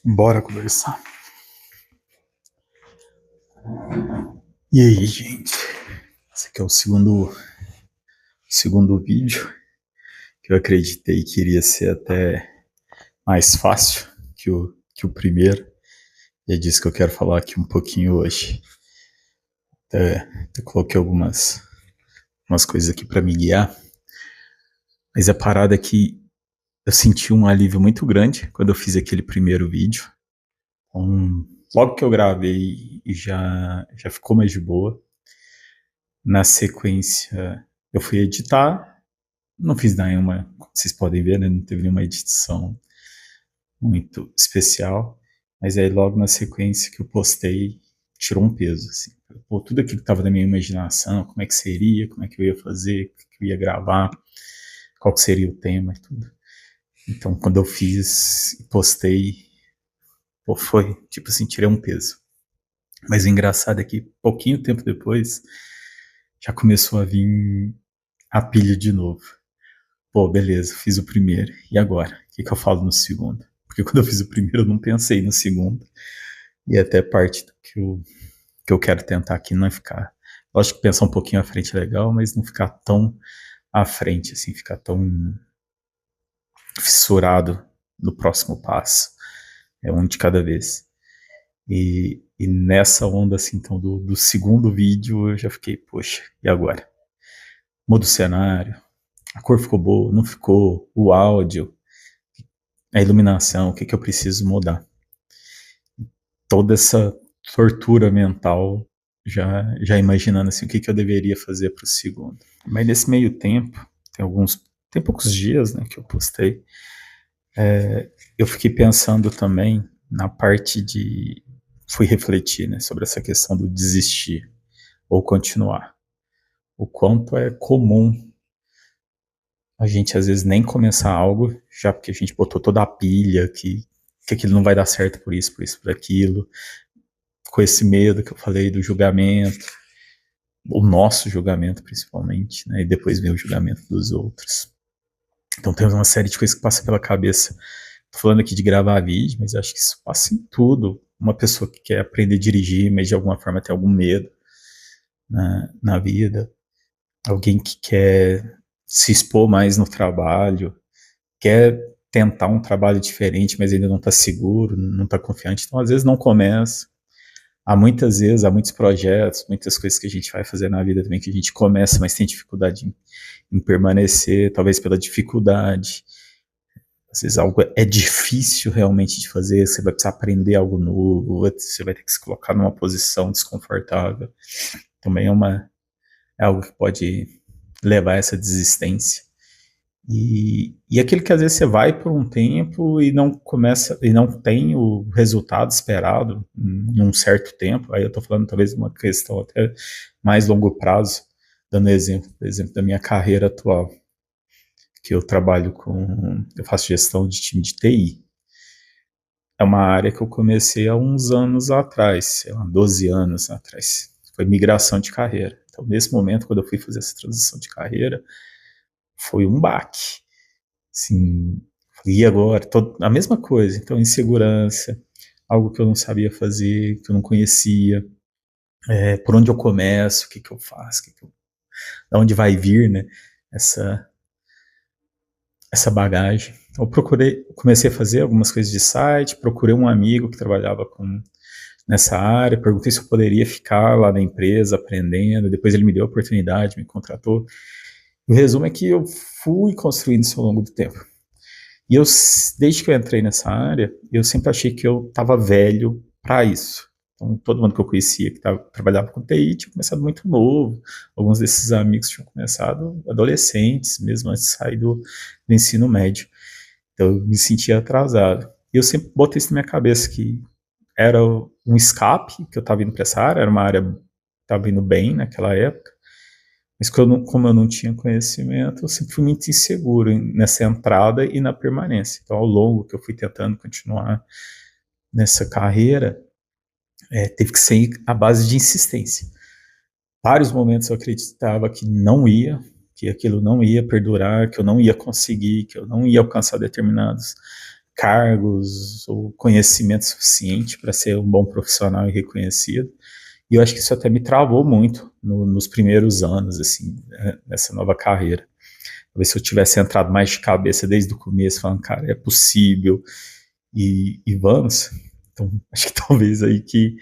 Bora conversar. E aí, gente? Esse aqui é o segundo vídeo que eu acreditei que iria ser até mais fácil que o primeiro. E é disso que eu quero falar aqui um pouquinho hoje. Até coloquei algumas coisas aqui para me guiar. Mas a parada é que eu senti um alívio muito grande quando eu fiz aquele primeiro vídeo. Logo que eu gravei, já ficou mais de boa. Na sequência, eu fui editar. Não fiz nenhuma, como vocês podem ver, né? Não teve nenhuma edição muito especial. Mas aí logo na sequência que eu postei, tirou um peso, assim. Pô, tudo aquilo que estava na minha imaginação, como é que seria, como é que eu ia fazer, o que eu ia gravar, qual que seria o tema e tudo. Então, quando eu fiz e postei, pô, foi, tipo assim, tirei um peso. Mas o engraçado é que, pouquinho tempo depois, já começou a vir a pilha de novo. Pô, beleza, fiz o primeiro. E agora? O que eu falo no segundo? Porque quando eu fiz o primeiro, eu não pensei no segundo. E até parte do que eu quero tentar aqui não é ficar. Lógico que pensar um pouquinho à frente é legal, mas não ficar tão à frente, assim, ficar tão fissurado no próximo passo. É um de cada vez. E nessa onda, assim, então, do segundo vídeo, eu já fiquei, poxa, e agora? Muda o cenário, a cor ficou boa, não ficou, o áudio, a iluminação, o que eu preciso mudar? Toda essa tortura mental, já imaginando assim, o que eu deveria fazer para o segundo. Mas nesse meio tempo, tem poucos dias, né, que eu postei, eu fiquei pensando também na parte fui refletir, né, sobre essa questão do desistir ou continuar. O quanto é comum a gente às vezes nem começar algo, já porque a gente botou toda a pilha que aquilo não vai dar certo por isso, por aquilo, com esse medo que eu falei do julgamento, o nosso julgamento principalmente, né, e depois vem o julgamento dos outros. Então tem uma série de coisas que passa pela cabeça. Tô falando aqui de gravar vídeo, mas acho que isso passa em tudo. Uma pessoa que quer aprender a dirigir, mas de alguma forma tem algum medo na vida. Alguém que quer se expor mais no trabalho, quer tentar um trabalho diferente, mas ainda não está seguro, não está confiante. Então, às vezes, não começa. Há muitos projetos, muitas coisas que a gente vai fazer na vida também que a gente começa, mas tem dificuldade em permanecer, talvez pela dificuldade. Às vezes algo é difícil realmente de fazer, você vai precisar aprender algo novo, você vai ter que se colocar numa posição desconfortável. Também é algo que pode levar a essa desistência. E aquilo que às vezes você vai por um tempo e não começa e não tem o resultado esperado em um certo tempo. Aí eu estou falando talvez de uma questão até mais longo prazo, dando exemplo, por exemplo, da minha carreira atual, que eu faço gestão de time de TI. É uma área que eu comecei há uns anos atrás, sei lá, 12 anos atrás. Foi migração de carreira. Então, nesse momento, quando eu fui fazer essa transição de carreira, foi um baque. Assim, e agora? A mesma coisa. Então, insegurança, algo que eu não sabia fazer, que eu não conhecia, por onde eu começo, o que eu faço, da onde vai vir, né, essa, essa bagagem. Então, comecei a fazer algumas coisas de site, procurei um amigo que trabalhava nessa área, perguntei se eu poderia ficar lá na empresa aprendendo, depois ele me deu a oportunidade, me contratou. O resumo é que eu fui construindo isso ao longo do tempo. E desde que eu entrei nessa área, eu sempre achei que eu estava velho para isso. Então, todo mundo que eu conhecia que trabalhava com TI tinha começado muito novo. Alguns desses amigos tinham começado adolescentes, mesmo antes de sair do ensino médio. Então, eu me sentia atrasado. E eu sempre botei isso na minha cabeça, que era um escape, que eu estava indo para essa área, era uma área que estava indo bem naquela época. Mas como eu não tinha conhecimento, eu sempre fui muito inseguro nessa entrada e na permanência. Então, ao longo que eu fui tentando continuar nessa carreira, teve que ser a base de insistência. Vários momentos eu acreditava que não ia, que aquilo não ia perdurar, que eu não ia conseguir, que eu não ia alcançar determinados cargos ou conhecimento suficiente para ser um bom profissional e reconhecido. E eu acho que isso até me travou muito nos primeiros anos, assim, né, nessa nova carreira. Talvez se eu tivesse entrado mais de cabeça desde o começo, falando, cara, é possível, e vamos. Então, acho que talvez aí que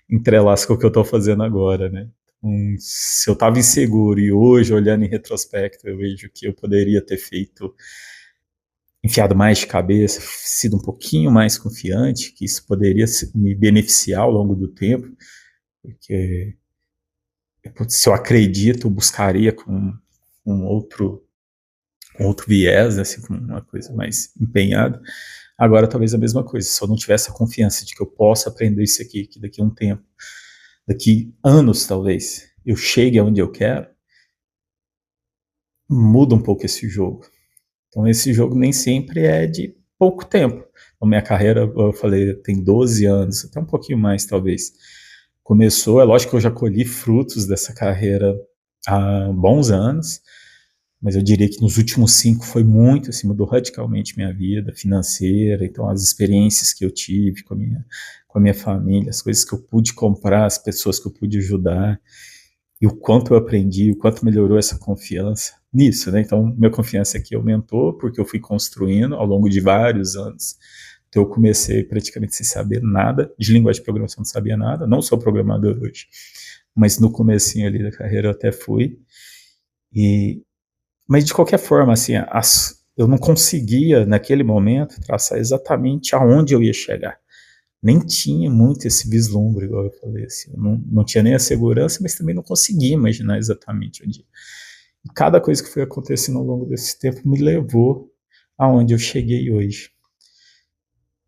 entrelaça com o que eu estou fazendo agora, né? Se eu estava inseguro e hoje, olhando em retrospecto, eu vejo que eu poderia ter feito, enfiado mais de cabeça, sido um pouquinho mais confiante, que isso poderia me beneficiar ao longo do tempo, porque se eu acredito, eu buscaria um outro, com outro viés, assim, com uma coisa mais empenhada. Agora, talvez a mesma coisa, se eu não tivesse a confiança de que eu posso aprender isso aqui, que daqui a um tempo, daqui anos, talvez, eu chegue aonde eu quero, muda um pouco esse jogo. Então, esse jogo nem sempre é de pouco tempo. A minha carreira, eu falei, tem 12 anos, até um pouquinho mais, talvez. Começou, é lógico que eu já colhi frutos dessa carreira há bons anos, mas eu diria que nos últimos 5 foi muito, assim, mudou radicalmente minha vida financeira, então as experiências que eu tive com a minha família, as coisas que eu pude comprar, as pessoas que eu pude ajudar, e o quanto eu aprendi, o quanto melhorou essa confiança nisso, né? Então, minha confiança aqui aumentou porque eu fui construindo ao longo de vários anos. Então, eu comecei praticamente sem saber nada de linguagem de programação, não sabia nada, não sou programador hoje, mas no comecinho ali da carreira eu até fui. Mas de qualquer forma, assim, eu não conseguia naquele momento traçar exatamente aonde eu ia chegar. Nem tinha muito esse vislumbre, igual eu falei, assim, eu não tinha nem a segurança, mas também não conseguia imaginar exatamente onde. E cada coisa que foi acontecendo ao longo desse tempo me levou aonde eu cheguei hoje.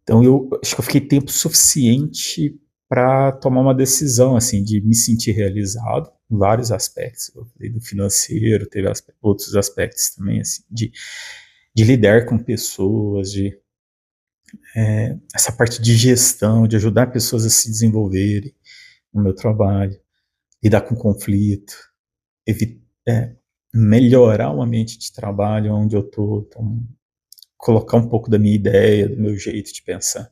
Então eu acho que eu fiquei tempo suficiente para tomar uma decisão, assim, de me sentir realizado em vários aspectos. Eu falei do financeiro, teve outros aspectos também, assim, de lidar com pessoas, de essa parte de gestão, de ajudar pessoas a se desenvolverem no meu trabalho, lidar com conflito, melhorar o ambiente de trabalho onde eu estou, então, colocar um pouco da minha ideia, do meu jeito de pensar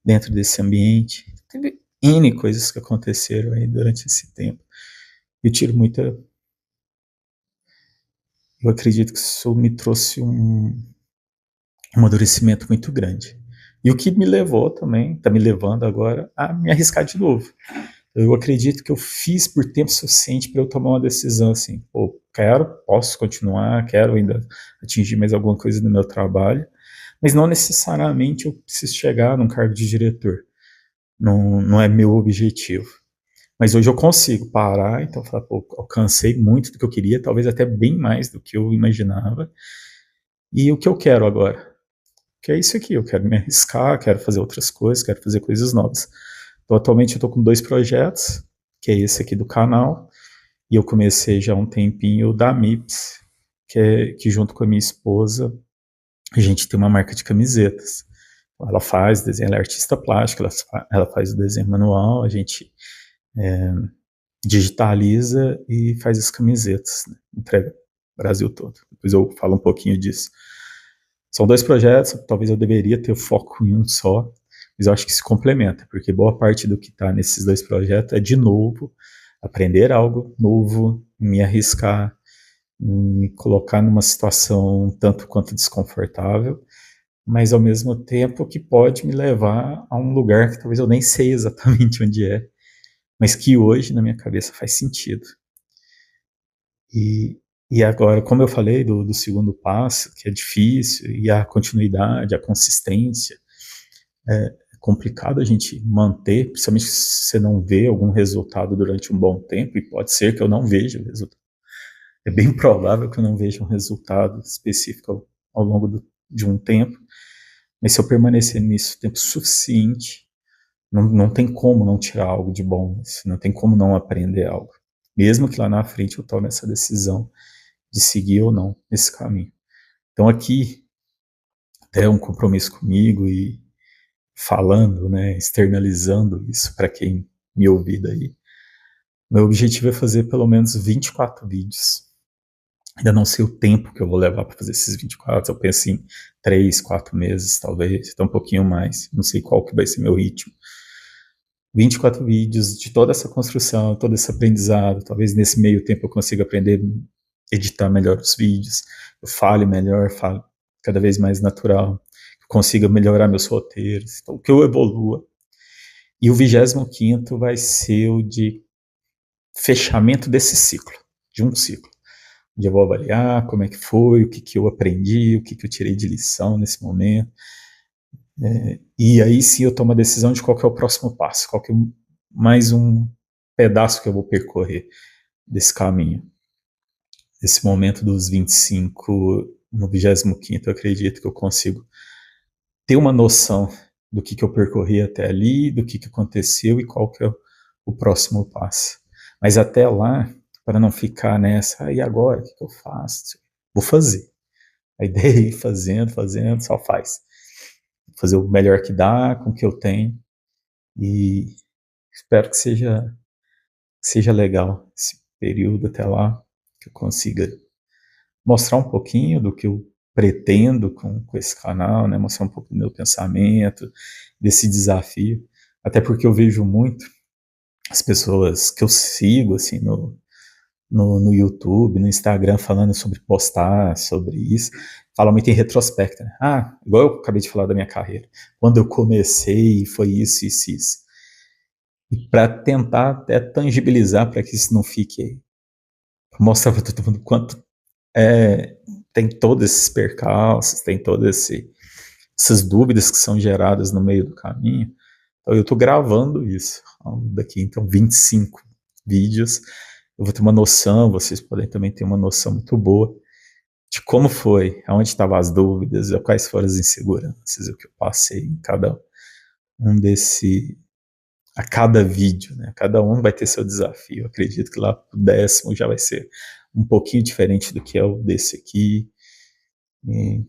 dentro desse ambiente. Teve N coisas que aconteceram aí durante esse tempo. Eu tiro muita. Eu acredito que isso me trouxe um amadurecimento muito grande. E o que me levou também, está me levando agora a me arriscar de novo. Eu acredito que eu fiz por tempo suficiente para eu tomar uma decisão assim, pô, posso continuar, quero ainda atingir mais alguma coisa no meu trabalho, mas não necessariamente eu preciso chegar num cargo de diretor. Não é meu objetivo. Mas hoje eu consigo parar, então falar, pô, alcancei muito do que eu queria, talvez até bem mais do que eu imaginava. E o que eu quero agora? Que é isso aqui, eu quero me arriscar, quero fazer outras coisas, quero fazer coisas novas. Então, atualmente eu estou com 2 projetos, que é esse aqui do canal, e eu comecei já há um tempinho o da MIPS, que junto com a minha esposa, a gente tem uma marca de camisetas. Ela faz desenho, ela é artista plástica, ela faz o desenho manual, a gente digitaliza e faz as camisetas, né? Entrega no Brasil todo. Depois eu falo um pouquinho disso. São 2 projetos, talvez eu deveria ter foco em um só, mas eu acho que se complementa, porque boa parte do que está nesses 2 projetos é, de novo, aprender algo novo, me arriscar, me colocar numa situação tanto quanto desconfortável, mas ao mesmo tempo que pode me levar a um lugar que talvez eu nem sei exatamente onde é, mas que hoje na minha cabeça faz sentido. E agora, como eu falei do segundo passo, que é difícil, e a continuidade, a consistência, é complicado a gente manter, principalmente se você não vê algum resultado durante um bom tempo, e pode ser que eu não veja o resultado. É bem provável que eu não veja um resultado específico ao longo de um tempo, mas se eu permanecer nisso tempo suficiente, não tem como não tirar algo de bom, não tem como não aprender algo. Mesmo que lá na frente eu tome essa decisão de seguir ou não esse caminho. Então aqui, até um compromisso comigo e falando, né, externalizando isso para quem me ouvir daí. Meu objetivo é fazer pelo menos 24 vídeos Ainda não sei o tempo que eu vou levar para fazer esses 24, eu penso em 3, 4 meses, talvez, até um pouquinho mais, não sei qual que vai ser meu ritmo. 24 vídeos de toda essa construção, todo esse aprendizado, talvez nesse meio tempo eu consiga aprender a editar melhor os vídeos, eu fale melhor, fale cada vez mais natural, eu consiga melhorar meus roteiros, então que eu evolua. E o 25º vai ser o de fechamento desse ciclo, de um ciclo. Onde eu vou avaliar como é que foi, o que, que eu aprendi, o que, que eu tirei de lição nesse momento. E aí sim eu tomo a decisão de qual que é o próximo passo, qual que é mais um pedaço que eu vou percorrer desse caminho. Nesse momento dos 25, no 25º, eu acredito que eu consigo ter uma noção do que eu percorri até ali, do que aconteceu e qual que é o próximo passo. Mas até lá, para não ficar nessa, e agora, o que eu faço? Vou fazer. A ideia é ir fazendo, só faz. Fazer o melhor que dá, com o que eu tenho, e espero que seja legal esse período até lá, que eu consiga mostrar um pouquinho do que eu pretendo com esse canal, né? Mostrar um pouco do meu pensamento, desse desafio, até porque eu vejo muito as pessoas que eu sigo, assim, no YouTube, no Instagram, falando sobre postar, sobre isso, fala muito em retrospecto, né? Ah, igual eu acabei de falar da minha carreira. Quando eu comecei, foi isso, isso, isso. E para tentar até tangibilizar, para que isso não fique, mostrar para todo mundo quanto tem todos esses percalços, tem todas essas dúvidas que são geradas no meio do caminho. Então eu estou gravando isso, daqui então 25 vídeos, eu vou ter uma noção, vocês podem também ter uma noção muito boa de como foi, aonde estavam as dúvidas, quais foram as inseguranças, o que eu passei em cada um a cada vídeo, né? Cada um vai ter seu desafio. Eu acredito que lá pro 10º já vai ser um pouquinho diferente do que é o desse aqui. E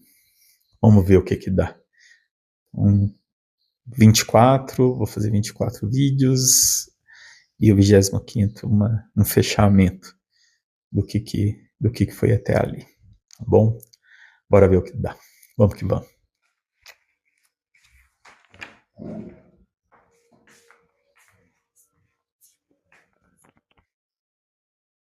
vamos ver o que dá. 24, vou fazer 24 vídeos e o 25º um fechamento do que foi até ali. Tá bom? Bora ver o que dá. Vamos que vamos.